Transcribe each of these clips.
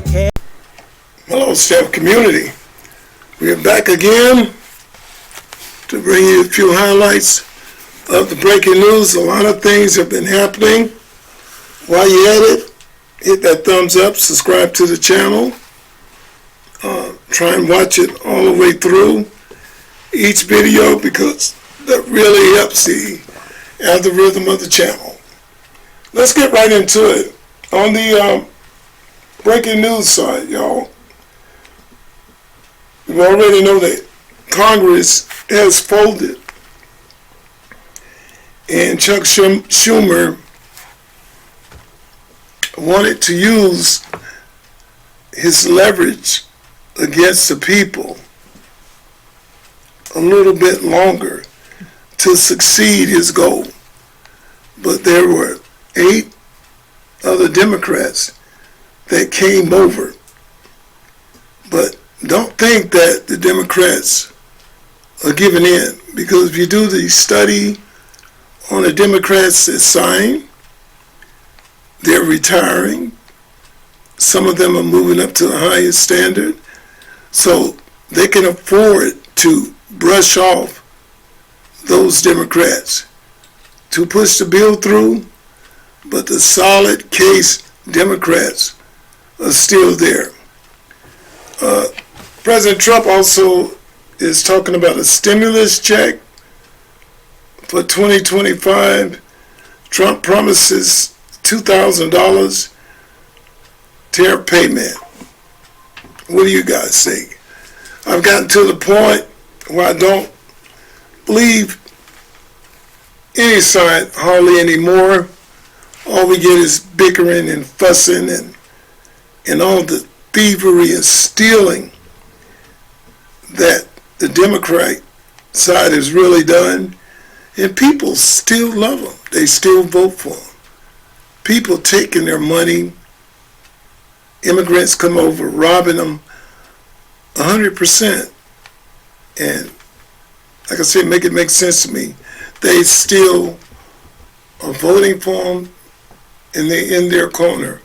take care. Hello, staff community. We are back again to bring you a few highlights of the breaking news. A lot of things have been happening. While you're at it, hit that thumbs up, subscribe to the channel. Try and watch it all the way through each video because that really helps the algorithm of the channel. Let's get right into it. On the breaking news side, y'all, we already know that Congress has folded, and Chuck Schumer wanted to use his leverage against the people a little bit longer to succeed his goal. But there were 8 other Democrats that came over. But don't think that the Democrats are giving in, because if you do the study on the Democrats that signed, they're retiring. Some of them are moving up to the highest standard. So they can afford to brush off those Democrats to push the bill through, but the solid case Democrats are still there. President Trump also is talking about a stimulus check for 2025. Trump promises $2,000 tariff payment. What do you guys think? I've gotten to the point where I don't believe any side hardly anymore. All we get is bickering and fussing and all the thievery and stealing that the Democrat side has really done. And people still love them. They still vote for them. People taking their money, immigrants come over, robbing them 100%. And like I said, make it make sense to me. They still are voting for them, and they're in their corner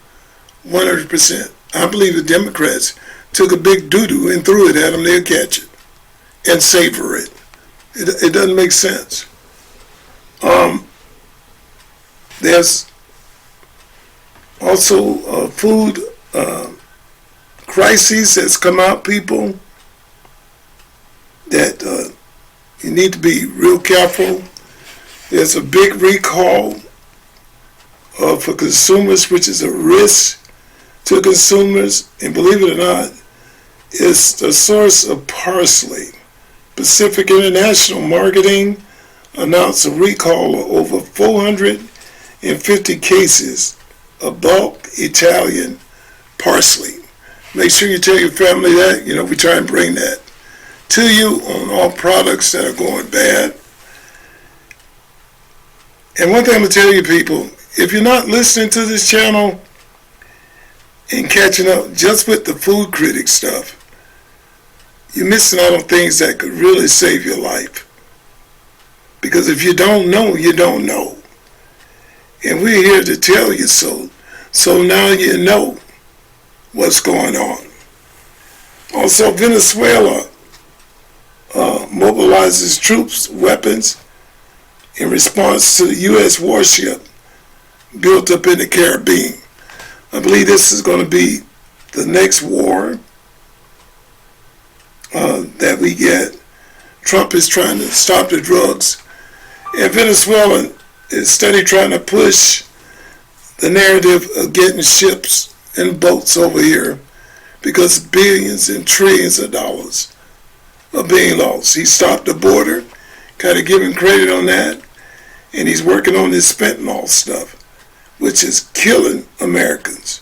100%. I believe the Democrats took a big doo-doo and threw it at them. They'll catch it and savor it. It doesn't make sense. There's also a food crisis that's come out, people, that you need to be real careful. There's a big recall for consumers, which is a risk to consumers, and believe it or not, it's the source of parsley. Pacific International Marketing announced a recall of over 450 cases of bulk Italian parsley. Make sure you tell your family that. We try and bring that to you on all products that are going bad. And one thing I'm going to tell you, people, if you're not listening to this channel and catching up just with the food critic stuff, you're missing out on things that could really save your life. Because if you don't know, you don't know. And we're here to tell you so. So now you know what's going on. Also, Venezuela mobilizes troops, weapons, in response to the U.S. warship built up in the Caribbean. I believe this is going to be the next war that we get. Trump is trying to stop the drugs, and Venezuela is steady trying to push the narrative of getting ships and boats over here because billions and trillions of dollars are being lost. He stopped the border, kind of giving credit on that, and he's working on this fentanyl stuff, which is killing Americans.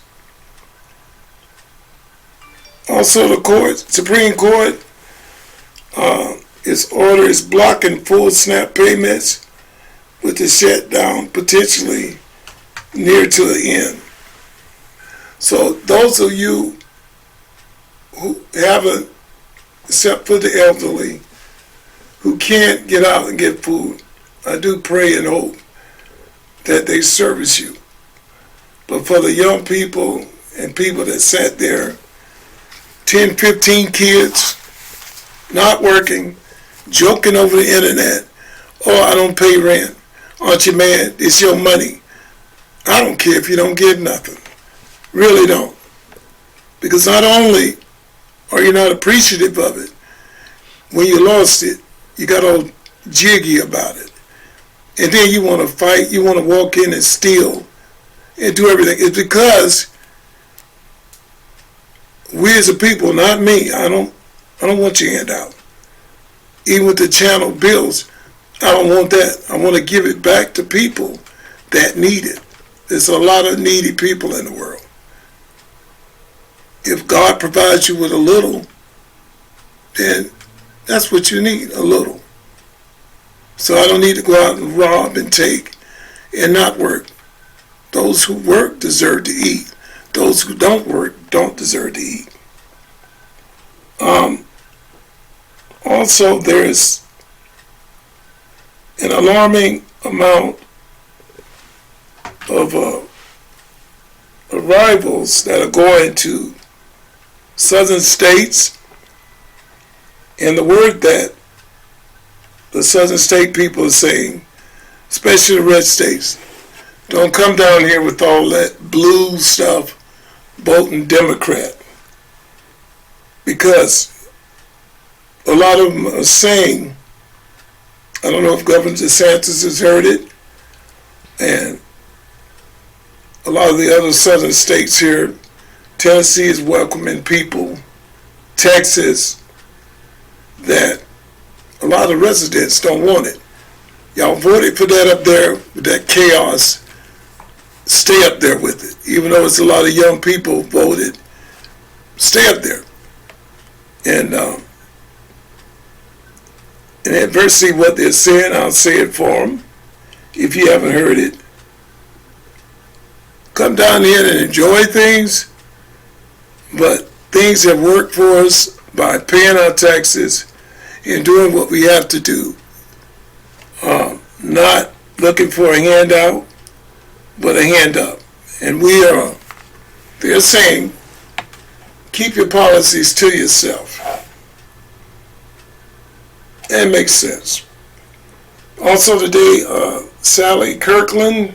Also, the Supreme Court, its order is blocking full SNAP payments with the shutdown potentially near to the end. So those of you who haven't, except for the elderly, who can't get out and get food, I do pray and hope that they service you. But for the young people and people that sat there, 10, 15 kids, not working, joking over the internet. Oh, I don't pay rent. Aren't you mad? It's your money. I don't care if you don't give nothing. Really don't. Because not only are you not appreciative of it, when you lost it, you got all jiggy about it. And then you want to fight, you want to walk in and steal and do everything. It's because we as a people, not me, I don't want your handout. Even with the channel bills, I don't want that. I want to give it back to people that need it. There's a lot of needy people in the world. If God provides you with a little, then that's what you need, a little. So I don't need to go out and rob and take and not work. Those who work deserve to eat. Those who don't work don't deserve to eat. Also, there's an alarming amount of arrivals that are going to southern states, and the word that the southern state people are saying, especially the red states, don't come down here with all that blue stuff, voting Democrat, because a lot of them are saying, I don't know if Governor DeSantis has heard it, and a lot of the other southern states here, Tennessee is welcoming people, Texas, that a lot of residents don't want it. Y'all voted for that up there with that chaos. Stay up there with it. Even though it's a lot of young people voted, stay up there. And in adversity, what they're saying, I'll say it for them. If you haven't heard it, come down here and enjoy things, but things have worked for us by paying our taxes and doing what we have to do. Not looking for a handout, but a hand up. And they're saying, keep your policies to yourself. That makes sense. Also today, Sally Kirkland,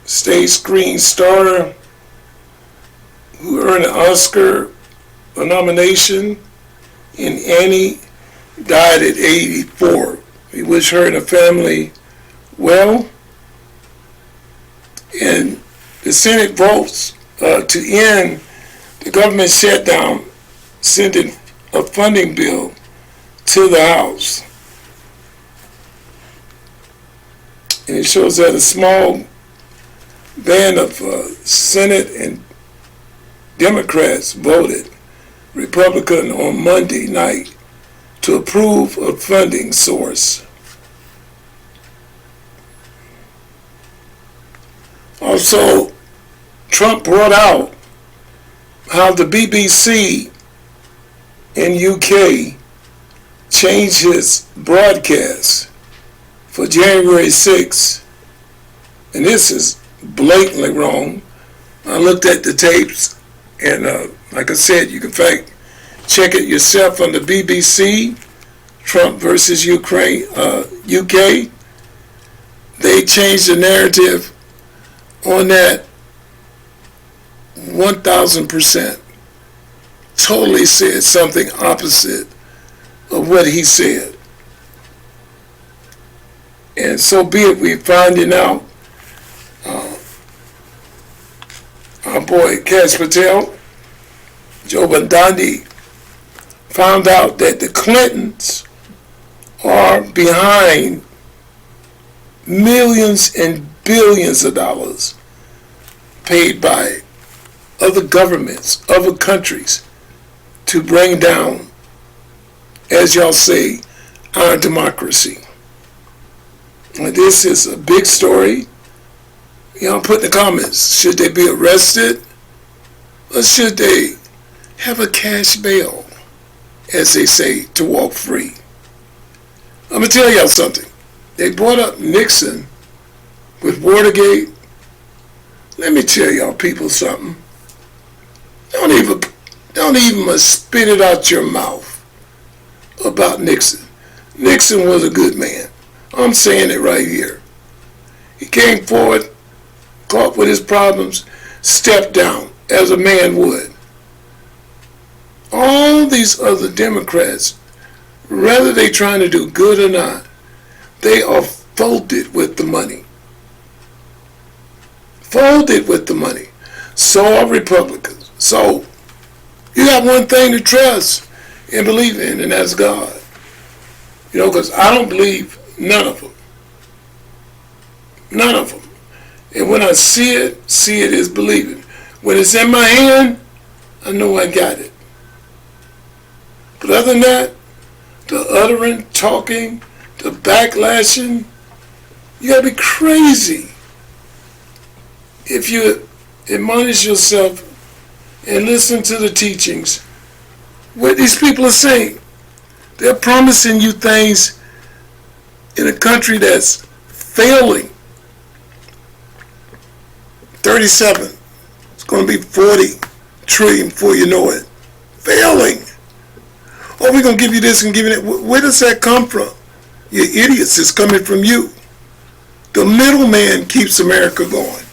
stage screen star, who earned an Oscar nomination in Annie, died at 84. We wish her and her family well. And the Senate votes to end the government shutdown, sending a funding bill to the House. And it shows that a small band of Senate and Democrats voted Republican on Monday night to approve a funding source. Also, Trump brought out how the BBC in UK changed his broadcast for January 6th, and this is blatantly wrong. I looked at the tapes, and like I said, you can fact check it yourself on the BBC, Trump versus Ukraine, UK. They changed the narrative on that 1,000%. Totally said something opposite of what he said. And so be it, we're finding out. Our boy Kash Patel, Joe Bandandi, found out that the Clintons are behind millions and billions of dollars paid by other governments, other countries, to bring down, as y'all say, our democracy. And this is a big story. Y'all put in the comments, should they be arrested or should they have a cash bail, as they say, to walk free? I'm going to tell y'all something. They brought up Nixon with Watergate. Let me tell y'all people something. Don't even spit it out your mouth about Nixon. Nixon was a good man. I'm saying it right here. He came forward, caught with his problems, stepped down as a man would. All these other Democrats, whether they trying to do good or not, they are folded with the money. Folded with the money. So are Republicans. So you got one thing to trust and believe in, and that's God. You know, because I don't believe none of them. None of them. And when I see it is believing. When it's in my hand, I know I got it. But other than that, the uttering, talking, the backlashing, you gotta be crazy if you admonish yourself and listen to the teachings. What these people are saying, they're promising you things in a country that's failing. 37. It's going to be 40 trillion before you know it. Failing. Oh, we're going to give you this and give you that. Where does that come from? You idiots, it's coming from you. The middleman keeps America going.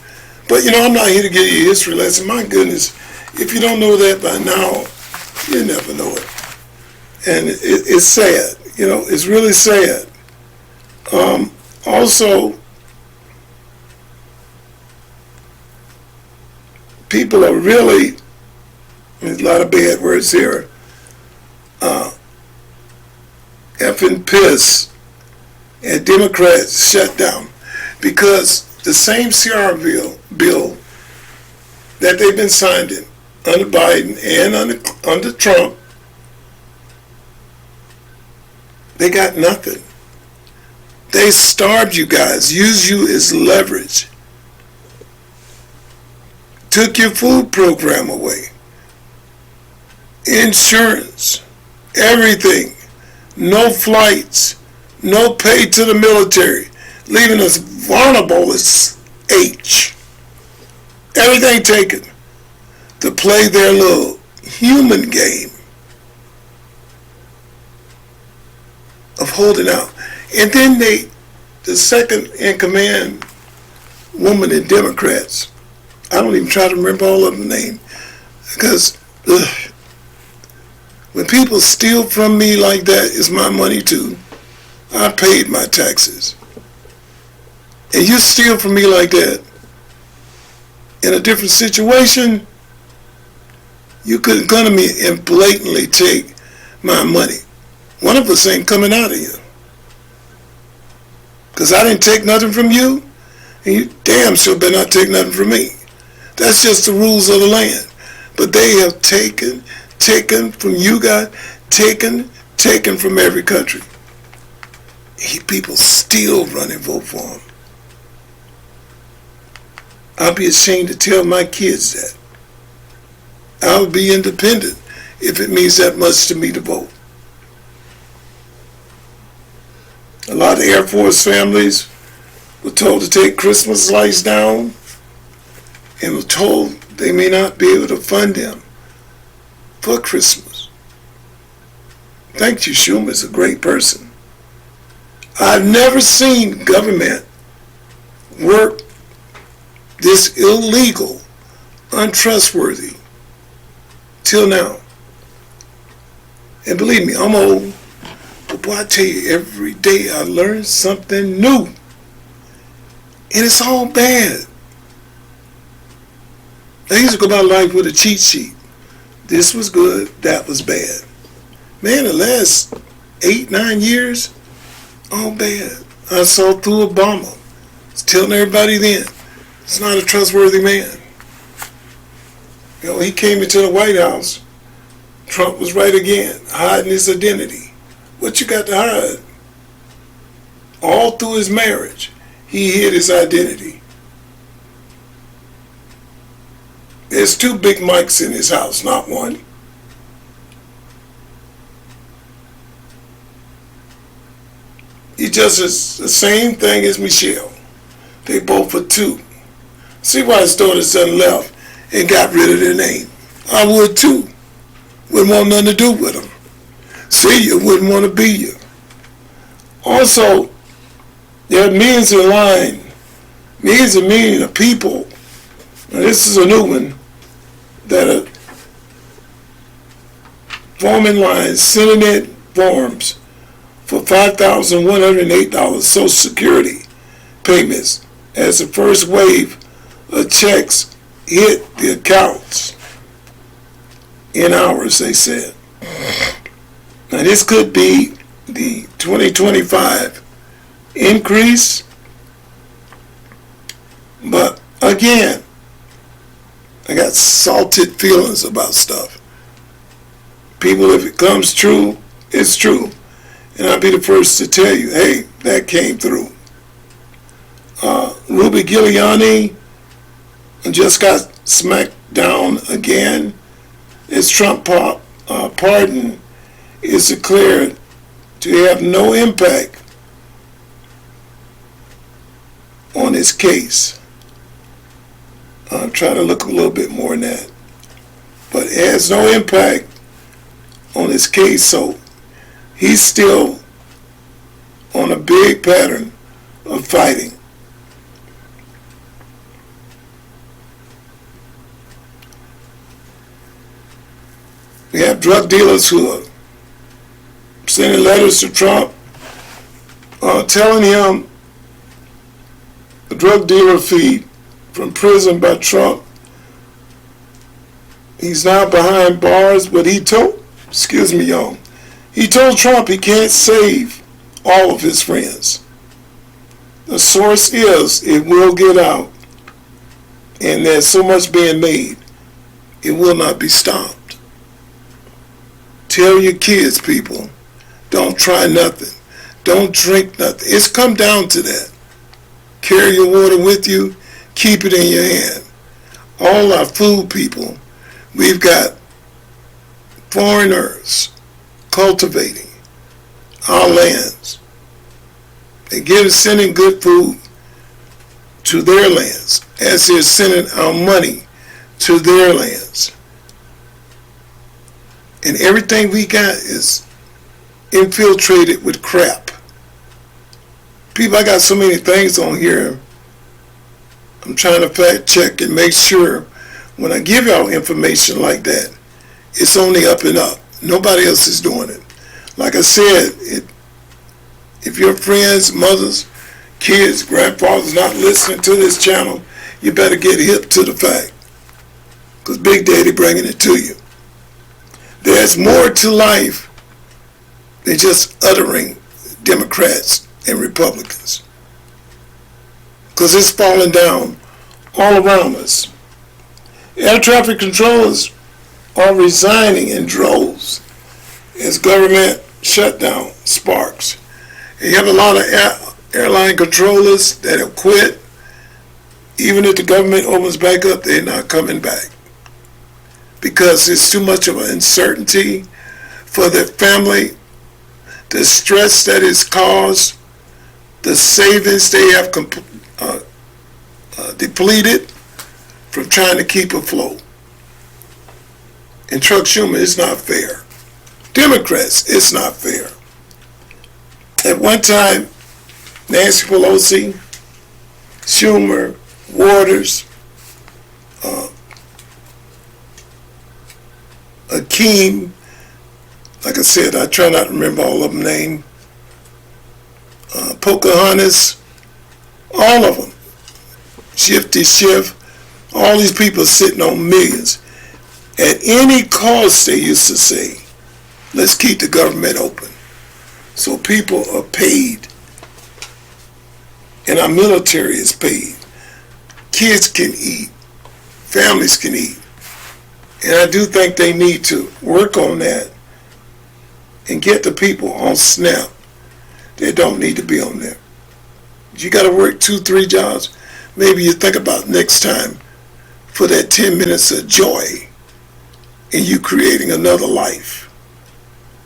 But, you know, I'm not here to give you a history lesson. My goodness, if you don't know that by now, you never know it. And it's sad. You know, it's really sad. Also, people are really, there's a lot of bad words here, effing piss and Democrats shut down because the same CR bill that they've been signing under Biden and under Trump, they got nothing. They starved you guys, used you as leverage, took your food program away, insurance, everything, no flights, no pay to the military, leaving us vulnerable as H. Everything taken to play their little human game of holding out. And then the second in command woman in Democrats, I don't even try to remember all of them names, because when people steal from me like that, it's my money too. I paid my taxes. And you steal from me like that, in a different situation, you could come to me and blatantly take my money. One of us ain't coming out of here. Because I didn't take nothing from you, and you damn sure better not take nothing from me. That's just the rules of the land. But they have taken from you guys, taken from every country. People still run and vote for them. I'll be ashamed to tell my kids that. I'll be independent if it means that much to me to vote. A lot of Air Force families were told to take Christmas lights down and were told they may not be able to fund them for Christmas. Thank you, Schumer's a great person. I've never seen government work this illegal, untrustworthy, till now. And believe me, I'm old, but boy, I tell you, every day I learn something new. And it's all bad. I used to go about life with a cheat sheet. This was good, that was bad. Man, the last 8-9 years, all bad. I saw through Obama. I was telling everybody then, he's not a trustworthy man. You know, he came into the White House, Trump was right again, hiding his identity. What you got to hide? All through his marriage, he hid his identity. There's 2 big mics in his house, not one. He just is the same thing as Michelle. They both are 2. See why his daughter son left and got rid of their name. I would too. Wouldn't want nothing to do with them. See you, wouldn't want to be you. Also, there are millions in line, millions and millions of people. Now this is a new one that are forming lines, sending in forms for $5,108 Social Security payments as the first wave of checks hit the accounts in hours, they said. Now this could be the 2025 increase, but again, I got salted feelings about stuff. People, if it comes true, it's true. And I'll be the first to tell you, hey, that came through. Rudy Giuliani just got smacked down again. His Trump pardon is declared to have no impact on his case. I'm trying to look a little bit more in that. But it has no impact on his case, so he's still on a big pattern of fighting. We have drug dealers who are sending letters to Trump telling him the drug dealer fee from prison by Trump. He's now behind bars, but he told Trump he can't save all of his friends. The source is, it will get out, and there's so much being made, it will not be stopped. Tell your kids, people, don't try nothing. Don't drink nothing. It's come down to that. Carry your water with you. Keep it in your hand. All our food, people, we've got foreigners cultivating our lands. They're sending good food to their lands as they're sending our money to their lands. And everything we got is infiltrated with crap. People, I got so many things on here. I'm trying to fact check and make sure when I give y'all information like that, it's only up and up. Nobody else is doing it. Like I said, if your friends, mothers, kids, grandfathers not listening to this channel, you better get hip to the fact. Because Big Daddy bringing it to you. There's more to life than just uttering Democrats and Republicans. Because it's falling down all around us. Air traffic controllers are resigning in droves as government shutdown sparks. And you have a lot of airline controllers that have quit. Even if the government opens back up, they're not coming back. Because it's too much of an uncertainty for their family, the stress that is caused, the savings they have depleted from trying to keep afloat. And Chuck Schumer, it's not fair. Democrats, it's not fair. At one time, Nancy Pelosi, Schumer, Waters, Akeem, like I said, I try not to remember all of them names, Pocahontas, all of them, Shifty Schiff, all these people sitting on millions. At any cost, they used to say, let's keep the government open. So people are paid, and our military is paid. Kids can eat, families can eat. And I do think they need to work on that and get the people on SNAP. They don't need to be on there. You got to work 2-3 jobs. Maybe you think about next time for that 10 minutes of joy in you creating another life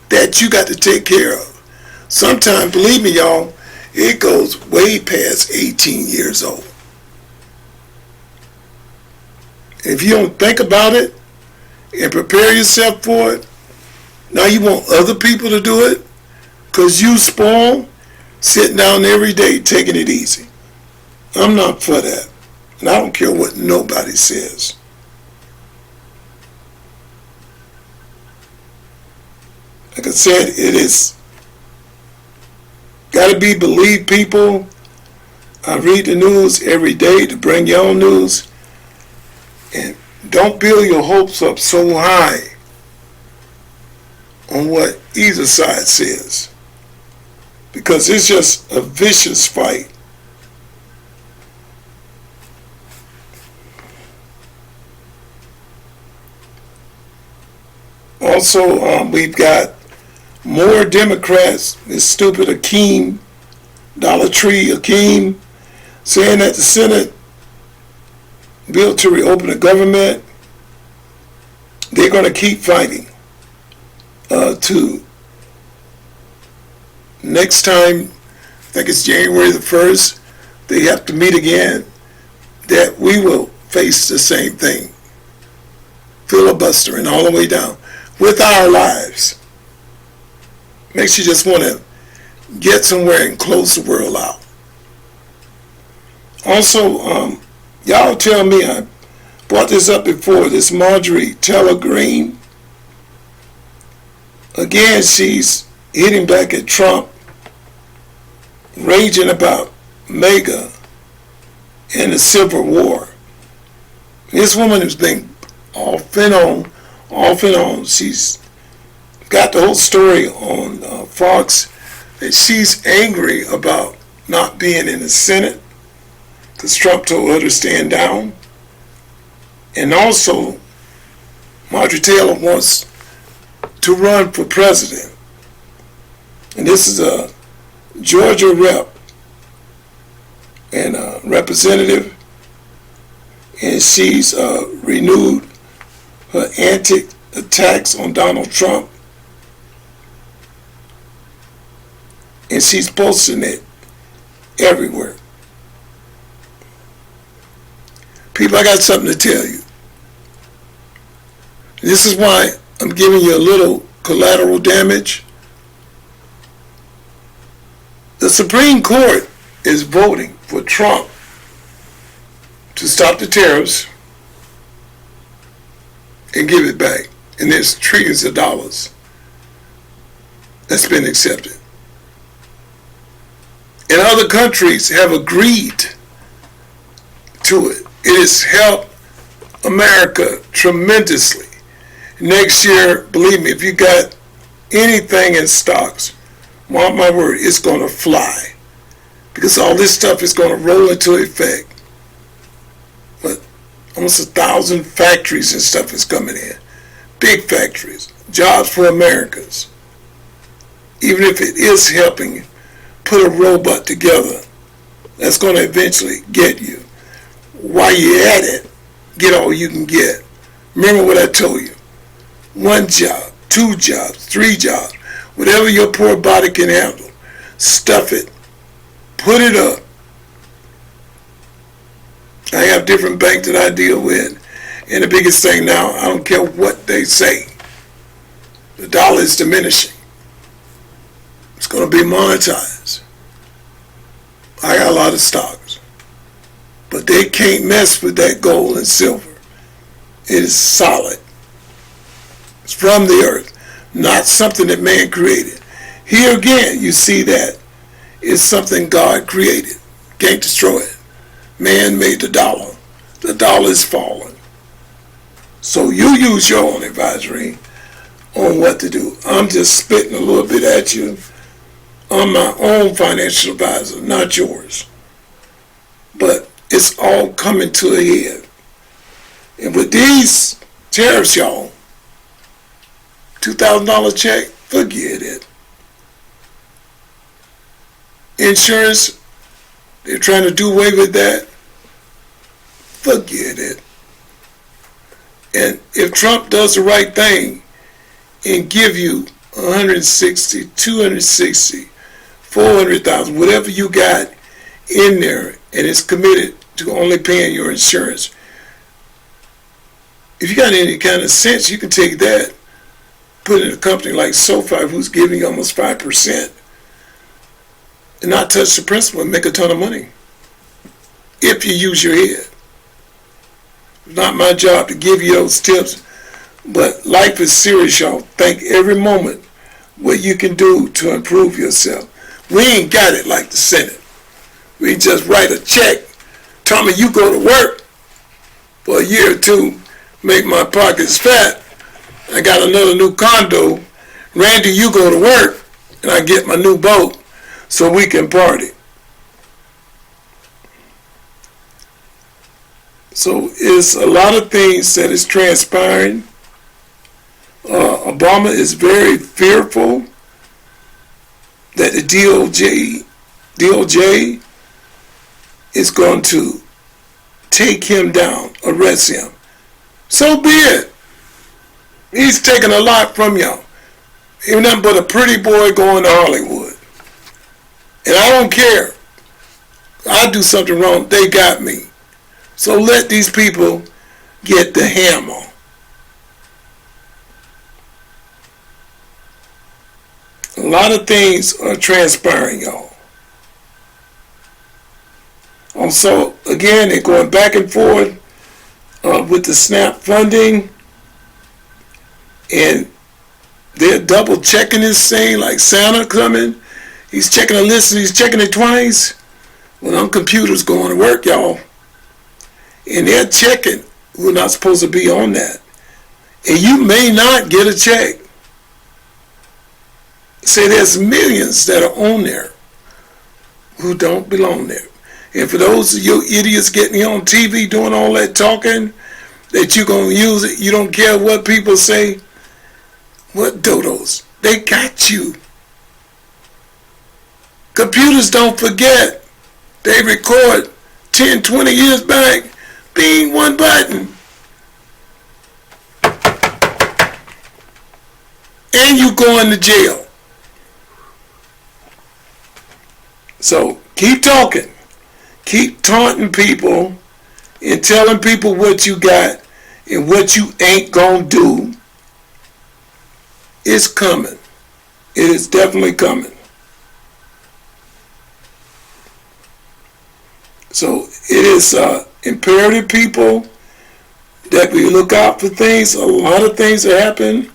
that you got to take care of. Sometimes, believe me, y'all, it goes way past 18 years old. If you don't think about it, and prepare yourself for it. Now you want other people to do it because you spoil sitting down every day taking it easy. I'm not for that. And I don't care what nobody says. Like I said, it is got to be believe people. I read the news every day to bring your own news. And don't build your hopes up so high on what either side says, because it's just a vicious fight. Also, we've got more Democrats, this stupid Akeem, Dollar Tree Akeem, saying that the Senate bill to reopen the government, they're going to keep fighting to next time, I think it's January the 1st, they have to meet again, that we will face the same thing, filibustering all the way down with our lives. Makes you just want to get somewhere and close the world out. Also, y'all tell me, I brought this up before, this Marjorie Taylor Greene. Again, she's hitting back at Trump, raging about MAGA and the Civil War. This woman has been off and on. She's got the whole story on Fox that she's angry about not being in the Senate because Trump told her to stand down. And also, Marjorie Taylor wants to run for president. And this is a Georgia rep and a representative, and she's renewed her anti-attacks on Donald Trump, and she's posting it everywhere. People, I got something to tell you. This is why I'm giving you a little collateral damage. The Supreme Court is voting for Trump to stop the tariffs and give it back. And there's trillions of dollars that's been accepted. And other countries have agreed to it. It has helped America tremendously. Next year, believe me, if you got anything in stocks, mark my word, it's going to fly. Because all this stuff is going to roll into effect. But almost 1,000 factories and stuff is coming in. Big factories. Jobs for Americans. Even if it is helping put a robot together, that's going to eventually get you. While you're at it, get all you can get. Remember what I told you. 1 job, 2 jobs, 3 jobs, whatever your poor body can handle, stuff it, put it up. I have different banks that I deal with, and the biggest thing now, I don't care what they say, the dollar is diminishing. It's going to be monetized. I got a lot of stocks, but they can't mess with that gold and silver. It is solid. It's from the earth, not something that man created. Here again, you see that it's something God created. Can't destroy it. Man made the dollar. The dollar is falling. So you use your own advisory on what to do. I'm just spitting a little bit at you. I'm my own financial advisor, not yours. But it's all coming to a head. And with these tariffs, y'all, $2,000 check, forget it. Insurance, they're trying to do away with that. Forget it. And if Trump does the right thing and give you 160, 260, 400,000, whatever you got in there, and it's committed to only paying your insurance, if you got any kind of sense, you can take that, put it in a company like SoFi, who's giving you almost 5%, and not touch the principal and make a ton of money if you use your head. It's not my job to give you those tips, but life is serious, y'all. Think every moment what you can do to improve yourself. We ain't got it like the Senate. We just write a check. Tell me you go to work for a year or two, make my pockets fat. I got another new condo. Randy, you go to work, and I get my new boat so we can party. So it's a lot of things that is transpiring. Obama is very fearful that the DOJ is going to take him down, arrest him. So be it. He's taking a lot from y'all. Ain't nothing but a pretty boy going to Hollywood. And I don't care. I do something wrong, they got me. So let these people get the hammer. A lot of things are transpiring, y'all. Also, again, they're going back and forth with the SNAP funding, and they're double checking this thing like Santa coming. He's checking the list and he's checking it twice. Well, them computers going to work, y'all. And they're checking who are not supposed to be on that. And you may not get a check. Say there's millions that are on there who don't belong there. And for those of you idiots getting on TV doing all that talking, that you're going to use it, you don't care what people say, what dodos? They got you. Computers don't forget. They record 10, 20 years back, being one button. And you going to jail. So keep talking. Keep taunting people and telling people what you got and what you ain't gonna do. It's coming. It is definitely coming. So it is imperative, people, that we look out for things. A lot of things are happening.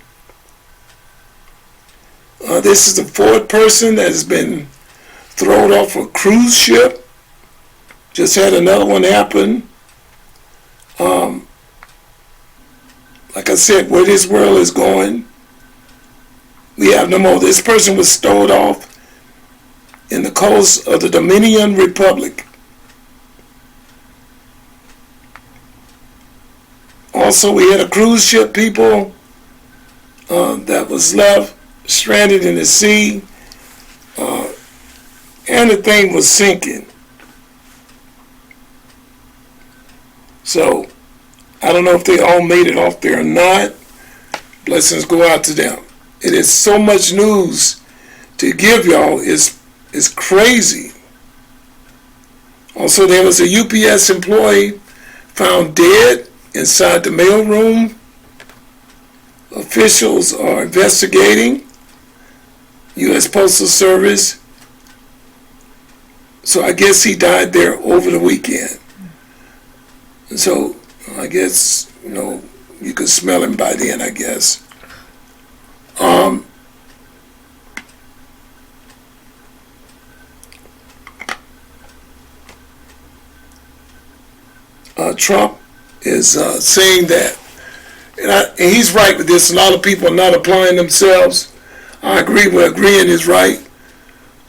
This is the fourth person that has been thrown off a cruise ship. Just had another one happen. Like I said, where this world is going, we have no more. This person was stowed off in the coast of the Dominican Republic. Also, we had a cruise ship, people, that was left stranded in the sea, and the thing was sinking. So, I don't know if they all made it off there or not. Blessings go out to them. It is so much news to give y'all. It's crazy. Also, there was a UPS employee found dead inside the mailroom. Officials are investigating. U.S. Postal Service. So I guess he died there over the weekend. So I guess, you could smell him by then, I guess. Trump is saying that, and he's right with this. A lot of people are not applying themselves. I agree with agreeing is right.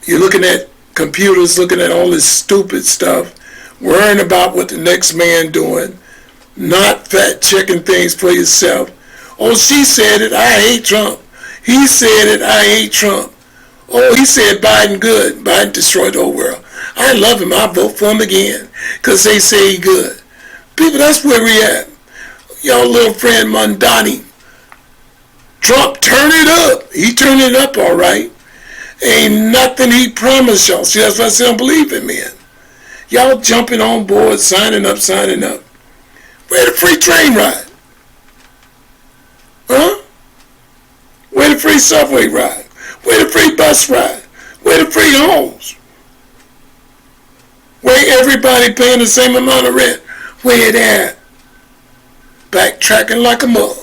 You're looking at computers, looking at all this stupid stuff, worrying about what the next man doing, not fact checking things for yourself. Oh, she said it, I hate Trump. He said it, I hate Trump. Oh, he said Biden good. Biden destroyed the whole world. I love him. I'll vote for him again because they say he good. People, that's where we at. Y'all little friend Mondani. Trump turned it up. He turned it up all right. Ain't nothing he promised y'all. See, that's why I say I don't believe him, man. Y'all jumping on board, signing up. Where the free train ride? free subway ride? Where the free bus ride? Where the free homes? Where everybody paying the same amount of rent? Where it at? Backtracking like a mug.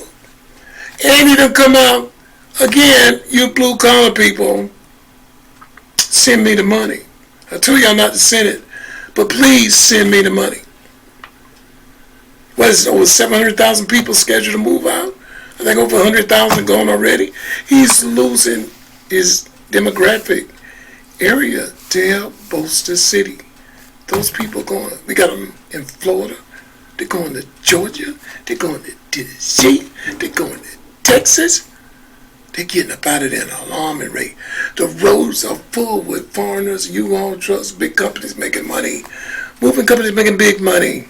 And he done come out again, you blue collar people, send me the money. I told y'all not to send it, but please send me the money. What is it, over 700,000 people scheduled to move out? I think over 100,000 gone already. He's losing his demographic area to help bolster the city. Those people going, we got them in Florida, they're going to Georgia, they're going to Tennessee, they're going to Texas. They're getting up out of there at an alarming rate. The roads are full with foreigners, U-Haul trucks, big companies making money, moving companies making big money.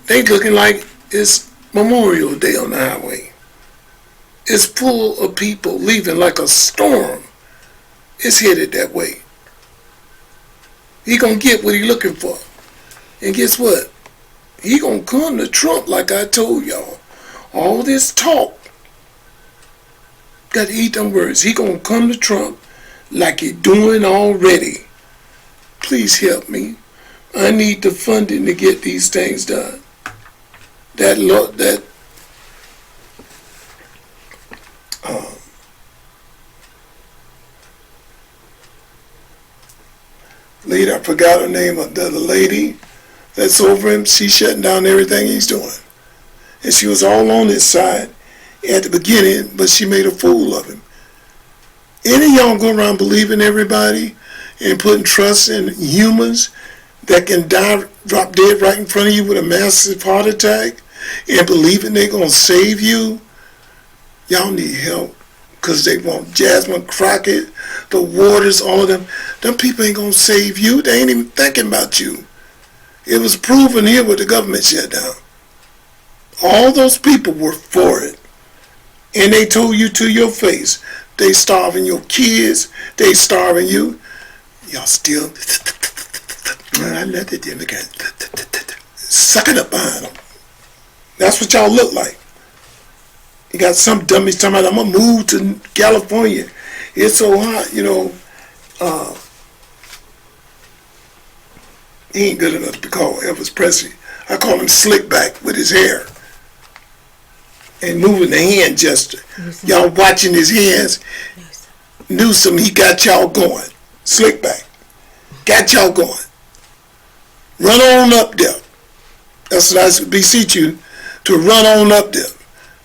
They looking like it's Memorial Day on the highway. It's full of people leaving like a storm. It's headed that way. He gonna get what he looking for. And guess what? He gonna come to Trump like I told y'all. All this talk, got to eat them words. He gonna come to Trump like he doing already. Please help me. I need the funding to get these things done. That lady, I forgot her name, the lady that's over him, she's shutting down everything he's doing. And she was all on his side at the beginning, but she made a fool of him. Any of y'all go around believing everybody and putting trust in humans that can die, drop dead right in front of you with a massive heart attack and believing they're going to save you? Y'all need help because they want Jasmine Crockett, the Waters, all of them. Them people ain't going to save you. They ain't even thinking about you. It was proven here with the government shutdown. All those people were for it. And they told you to your face, they starving your kids, they starving you. Y'all still, I let the Democrats sucking up behind them. That's what y'all look like. You got some dummies talking about, I'm going to move to California. It's so hot, he ain't good enough to call Elvis Presley. I call him Slickback with his hair. And moving the hand gesture. Y'all watching his hands. Newsom, he got y'all going. Slickback. Got y'all going. Run on up there. That's what I beseech you, to run on up there.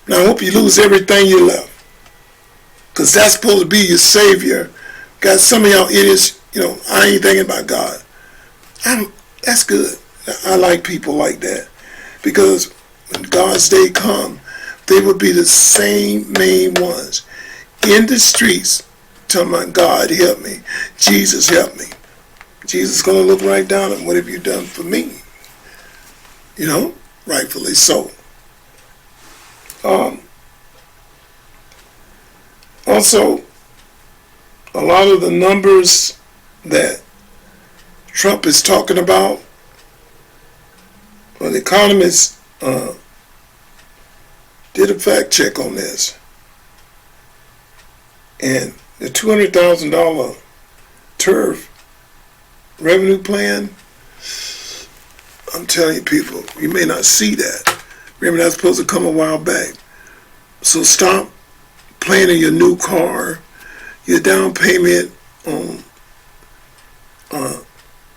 Now I hope you lose everything you love. Because that's supposed to be your savior. Got some of y'all idiots, I ain't thinking about God. That's good. I like people like that. Because when God's day comes, they will be the same main ones in the streets talking about, God help me, Jesus help me. Jesus is going to look right down at what have you done for me? Rightfully so. Also, a lot of the numbers that Trump is talking about, well, the economists did a fact check on this. And the $200,000 turf revenue plan, I'm telling you people, you may not see that. Remember, that's supposed to come a while back. So stop planning your new car, your down payment on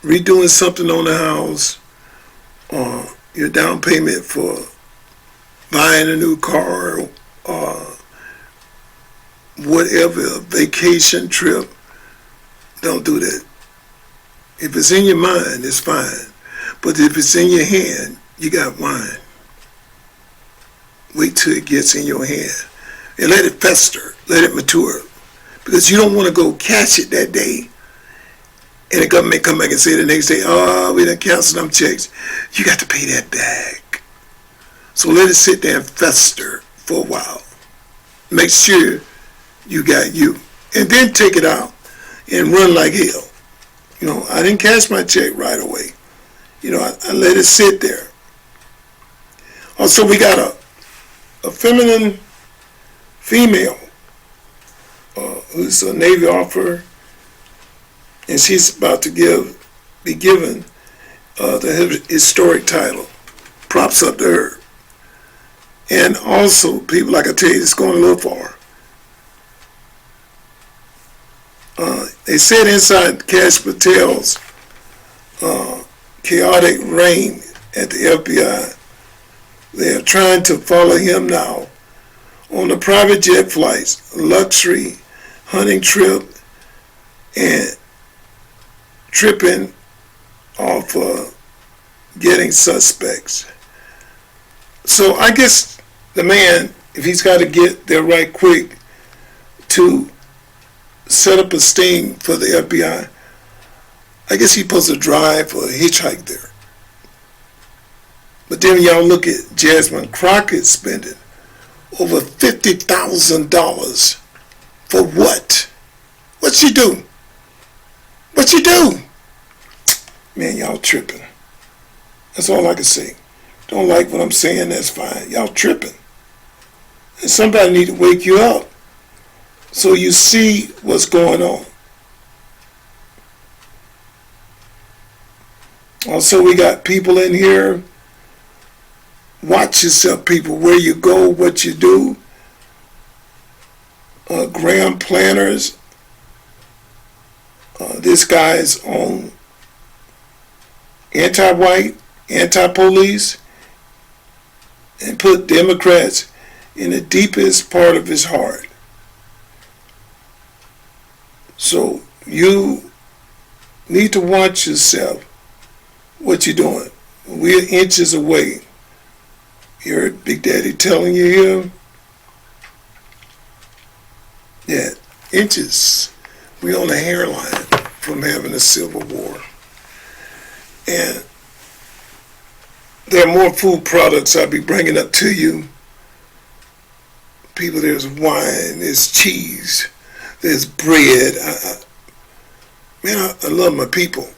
redoing something on the house, or your down payment for buying a new car, or whatever, vacation trip. Don't do that. If it's in your mind, it's fine. But if it's in your hand, you got wine. Wait till it gets in your hand. And let it fester. Let it mature. Because you don't want to go cash it that day. And the government come back and say the next day, oh, we done canceled them checks. You got to pay that back. So let it sit there and fester for a while. Make sure you got you. And then take it out and run like hell. I didn't cash my check right away. I let it sit there. Also, we got a feminine female who's a Navy officer, and she's about to be given the historic title. Props up to her. And also, people, like I tell you, it's going a little far. They said inside Kash Patel's chaotic reign at the FBI, they are trying to follow him now on the private jet flights, luxury hunting trip, and tripping off getting suspects. So I guess the man, if he's got to get there right quick to set up a sting for the FBI, I guess he's supposed to drive or hitchhike there. But then y'all look at Jasmine Crockett spending over $50,000 for what? What'd she do? What'd she do? Man, y'all tripping. That's all I can say. Don't like what I'm saying, that's fine. Y'all tripping. And somebody need to wake you up so you see what's going on. Also, we got people in here. Watch yourself, people, where you go, what you do. Graham planners. This guy's on anti-white, anti-police, and put Democrats in the deepest part of his heart. So you need to watch yourself, what you're doing. We're inches away. You heard Big Daddy telling you here? Yeah, inches. We're on the hairline from having a civil war. And there are more food products I'll be bringing up to you. People, there's wine, there's cheese, there's bread. I love my people.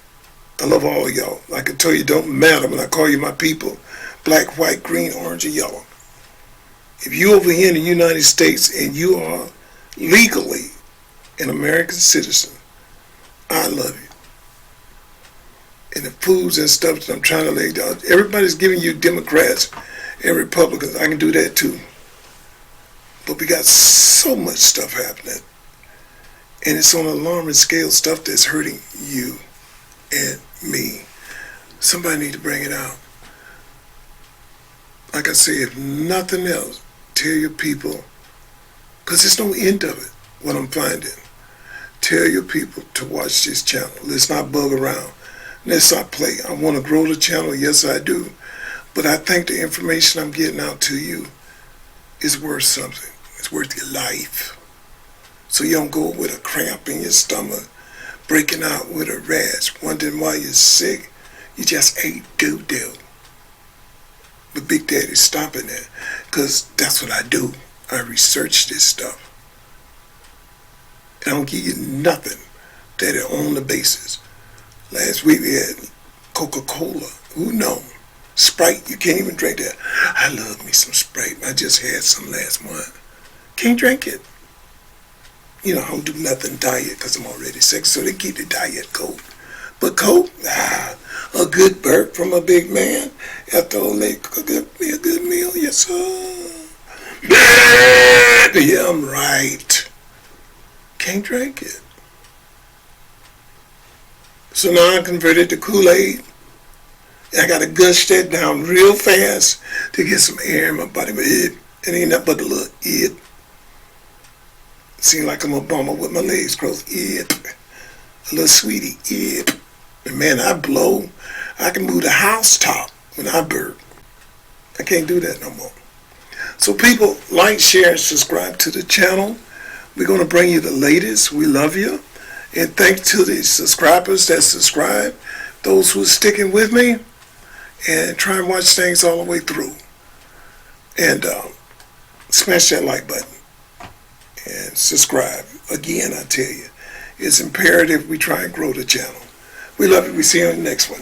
I love all of y'all. I can tell you, it don't matter when I call you my people. Black, white, green, orange, or yellow. If you over here in the United States and you are legally an American citizen, I love you. And the foods and stuff that I'm trying to lay down, everybody's giving you Democrats and Republicans. I can do that too. But we got so much stuff happening. And it's on an alarming scale, stuff that's hurting you and me. Somebody need to bring it out. Like I say, if nothing else, tell your people, because there's no end of it, what I'm finding. Tell your people to watch this channel. Let's not bug around. Let's not play. I want to grow the channel, yes I do. But I think the information I'm getting out to you is worth something. It's worth your life. So you don't go with a cramp in your stomach, breaking out with a rash, wondering why you're sick. You just ate doo-doo. But Big Daddy's stopping that, because that's what I do. I research this stuff. And I don't give you nothing that is on the basis. Last week we had Coca-Cola. Who knows? Sprite, you can't even drink that. I love me some Sprite. I just had some last month. Can't drink it. You know, I don't do nothing diet because I'm already sick, so they keep the diet Coke. But Coke, a good burp from a big man after old lady cook me a good meal, yes sir. Yeah, I'm right. Can't drink it. So now I'm converted to Kool-Aid. I gotta gush that down real fast to get some air in my body. But it ain't nothing but a little it. Seem like I'm Obama with my legs crossed. It. A little sweetie. It. And man, I blow. I can move the house top when I burp. I can't do that no more. So people, like, share, and subscribe to the channel. We're going to bring you the latest. We love you. And thanks to the subscribers that subscribe, those who are sticking with me, and try and watch things all the way through. And smash that like button. And subscribe. Again, I tell you, it's imperative we try and grow the channel. We love you. We see you on the next one.